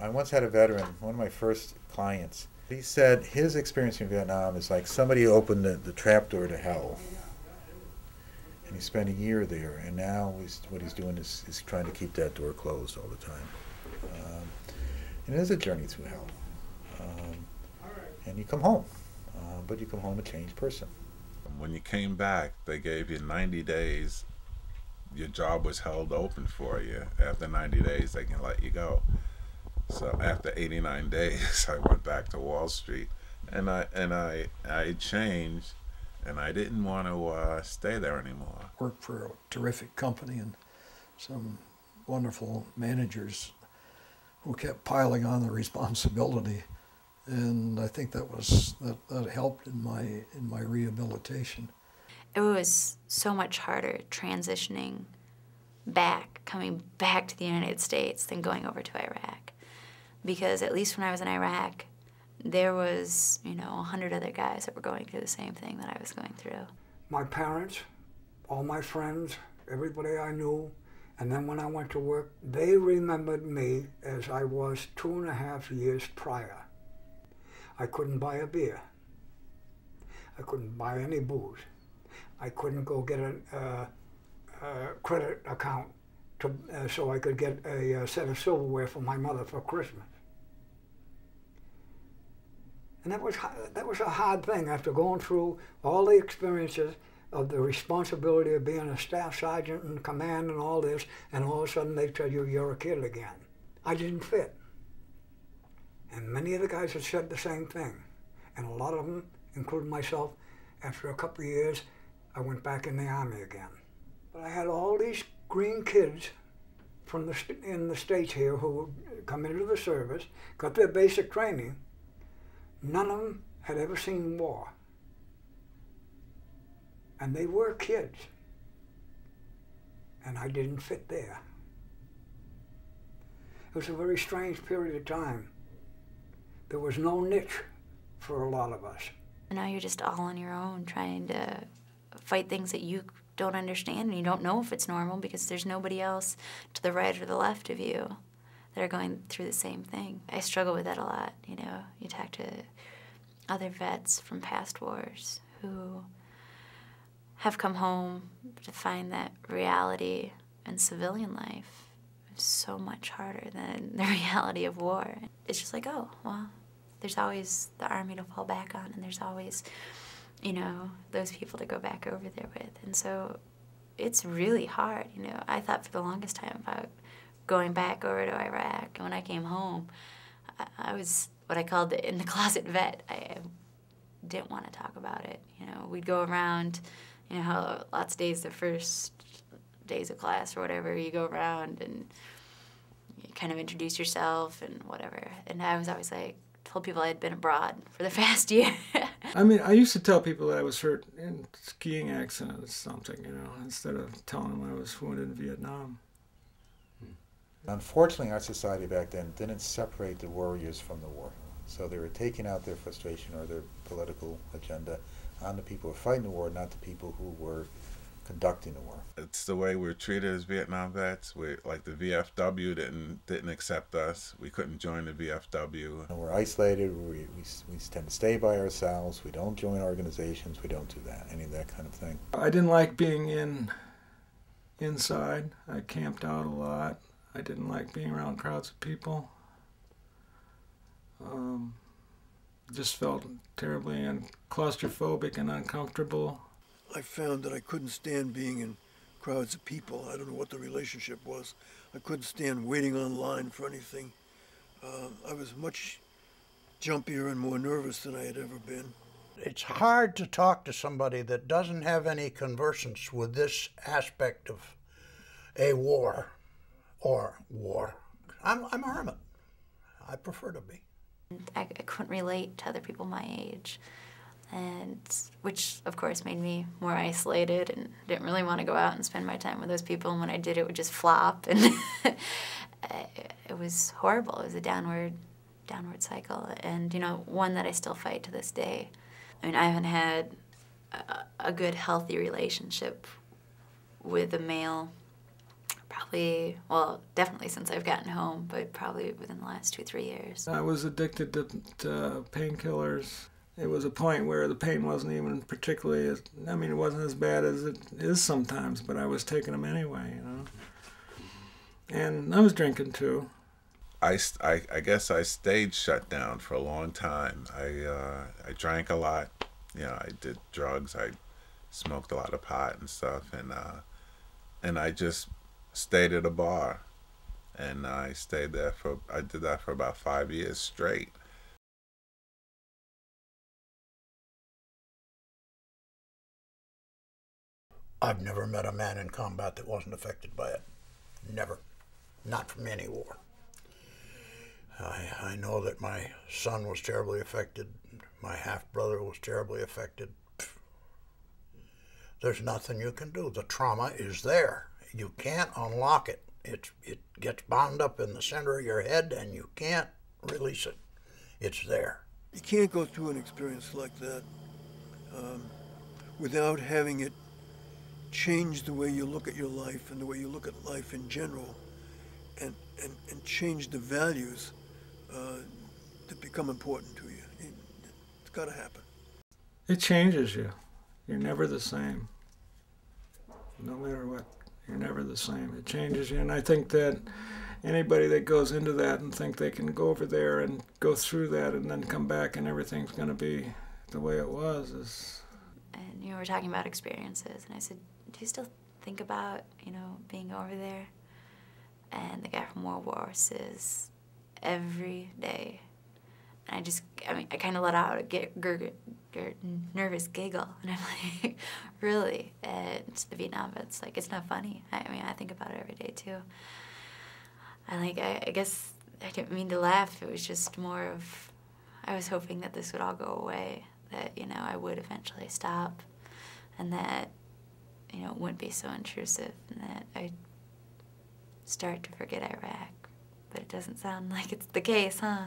I once had a veteran, one of my first clients. He said his experience in Vietnam is like somebody opened the trapdoor to hell. And he spent a year there, and now what he's doing is trying to keep that door closed all the time. And it is a journey through hell. And you come home, but you come home a changed person. When you came back, they gave you 90 days. Your job was held open for you. After 90 days, they can let you go. So after 89 days, I went back to Wall Street, and I changed, and I didn't want to stay there anymore. Worked for a terrific company and some wonderful managers who kept piling on the responsibility, and I think that helped in my rehabilitation. It was so much harder transitioning back, coming back to the United States than going over to Iraq. Because at least when I was in Iraq, there was, 100 other guys that were going through the same thing that I was going through. My parents, all my friends, everybody I knew, and then when I went to work, they remembered me as I was 2.5 years prior. I couldn't buy a beer. I couldn't buy any booze. I couldn't go get a credit account so I could get a set of silverware for my mother for Christmas. And that was a hard thing after going through all the experiences of the responsibility of being a staff sergeant and command and all this, and all of a sudden they tell you you're a kid again. I didn't fit. And many of the guys had said the same thing. And a lot of them, including myself, after a couple of years, I went back in the Army again. But I had all these green kids in the States here who come into the service, got their basic training. None of them had ever seen war. And they were kids. And I didn't fit there. It was a very strange period of time. There was no niche for a lot of us. And now you're just all on your own trying to fight things that you don't understand, and you don't know if it's normal because there's nobody else to the right or the left of you that are going through the same thing. I struggle with that a lot, You talk to other vets from past wars who have come home to find that reality in civilian life is so much harder than the reality of war. It's just like, oh, well, there's always the Army to fall back on, and there's always those people to go back over there with. And so it's really hard, I thought for the longest time about going back over to Iraq. And when I came home, I was what I called the in-the-closet vet. I didn't want to talk about it. We'd go around, how lots of days, the first days of class or whatever, you go around and you kind of introduce yourself and whatever. And I was always like, told people I had been abroad for the past year. I mean, I used to tell people that I was hurt in a skiing accident or something, instead of telling them I was wounded in Vietnam. Unfortunately, our society back then didn't separate the warriors from the war. So they were taking out their frustration or their political agenda on the people who were fighting the war, not the people who were conducting the war. It's the way we're treated as Vietnam vets. Like the VFW didn't accept us. We couldn't join the VFW. And we're isolated. We tend to stay by ourselves. We don't join organizations. We don't do any of that kind of thing. I didn't like being inside. I camped out a lot. I didn't like being around crowds of people. Just felt terribly claustrophobic and uncomfortable. I found that I couldn't stand being in crowds of people. I don't know what the relationship was. I couldn't stand waiting online for anything. I was much jumpier and more nervous than I had ever been. It's hard to talk to somebody that doesn't have any conversance with this aspect of a war or war. I'm a hermit. I prefer to be. I couldn't relate to other people my age, and which of course made me more isolated and didn't really want to go out and spend my time with those people, and when I did it would just flop, and it was horrible. It was a downward cycle, and one that I still fight to this day. I mean, I haven't had a good healthy relationship with a male Probably, well, definitely since I've gotten home, but probably within the last 2-3 years. I was addicted to painkillers. It was a point where the pain wasn't even particularly, it wasn't as bad as it is sometimes, but I was taking them anyway, And I was drinking too. I guess I stayed shut down for a long time. I drank a lot. I did drugs. I smoked a lot of pot and stuff, and I just stayed at a bar, and I did that for about 5 years straight. I've never met a man in combat that wasn't affected by it. Never. Not from any war. I know that my son was terribly affected. My half-brother was terribly affected. There's nothing you can do. The trauma is there. You can't unlock it. It gets bound up in the center of your head, and you can't release it. It's there. You can't go through an experience like that without having it change the way you look at your life and the way you look at life in general, and change the values that become important to you. It's got to happen. It changes you. You're never the same. No matter what, you're never the same. It changes you, and I think that anybody that goes into that and think they can go over there and go through that and then come back and everything's going to be the way it was is... And we're talking about experiences, and I said, do you still think about, being over there? And the guy from World War says, every day. And I kind of let out a nervous giggle, and I'm like, really? And it's the Vietnam vets, it's not funny. I think about it every day too. I guess I didn't mean to laugh. It was just more of, I was hoping that this would all go away, that, I would eventually stop, and that, it wouldn't be so intrusive, and that I'd start to forget Iraq. But it doesn't sound like it's the case, huh?